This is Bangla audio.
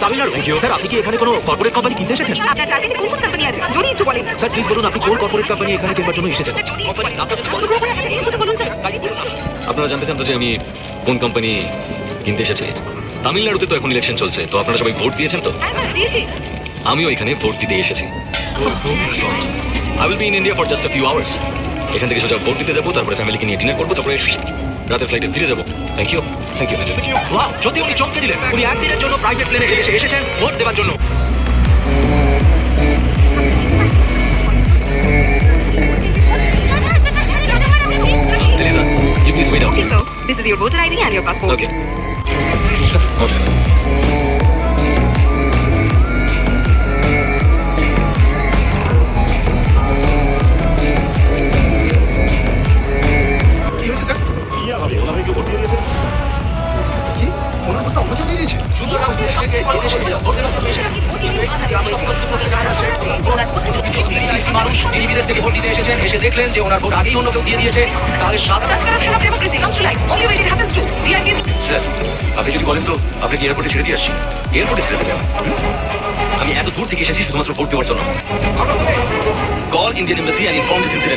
তামিলনাড়ু। Thank you. স্যার, আপনি কি এখানে কোনো কর্পোরেট কোম্পানি কিনতে এসেছেন? আপনার চাকরিতে কোন কোন কোম্পানি আছে যদি একটু বলেন। স্যার প্লিজ বলুন, আপনি কোন কর্পোরেট কোম্পানি এখানে কিনবার জন্য এসেছেন? স্যার, যদি একটু বলেন। অনুগ্রহ করে আপনার সাথে এই কথা বলুন স্যার। আপনারা জানতে চান তো যে আমি কোন কোম্পানি কিনতে এসেছি? তামিলনাড়ুতে তো এখন ইলেকশন চলছে, তো আপনারা সবাই ভোট দিয়েছেন তো? হ্যাঁ স্যার, দিয়েছি। আমিও এখানে ভোট দিতে এসেছি। I will be in India for just a few hours. এখান থেকে সোজা ভোট দিতে যাবো, তারপরে ফ্যামিলিকে নিয়ে ডিনার করবো, তারপরে রাতের ফ্লাইটে ফিরে যাবো। Thank you. Thank you. Wow, সত্যি উনি চমকে দিলেন। উনি একদিনের জন্য প্রাইভেট প্লেনে এসে এসেছেন ভোট দেওয়ার জন্য। Eliza, you please wait out. Okay, so this is your voter ID and your passport. Okay. নমস্কার। ওনার ভোটটা অন্য কেউ দিয়ে দিয়েছে? সুতরাং দেশ থেকে এদেশে ভোট দেওয়ার জন্য এসেছেন। মানুষ যিনি বিদেশ থেকে ভোট দিতে এসেছেন, এসে দেখলেন যে ওনার ভোট আগেই অন্য কেউ দিয়ে দিয়েছে, তাহলে সাধারণ Such corruption of democracy comes to light only when it happens to VIPs. Sir, আপনি যদি বলেন তো আপনাকে এয়ারপোর্টে ছেড়ে দিয়ে আসছি। এয়ারপোর্টে ছেড়ে দেবেন? আমি এত দূর থেকে এসেছি শুধুমাত্র ভোট দেওয়ার জন্য। Call Indian embassy and inform this incident.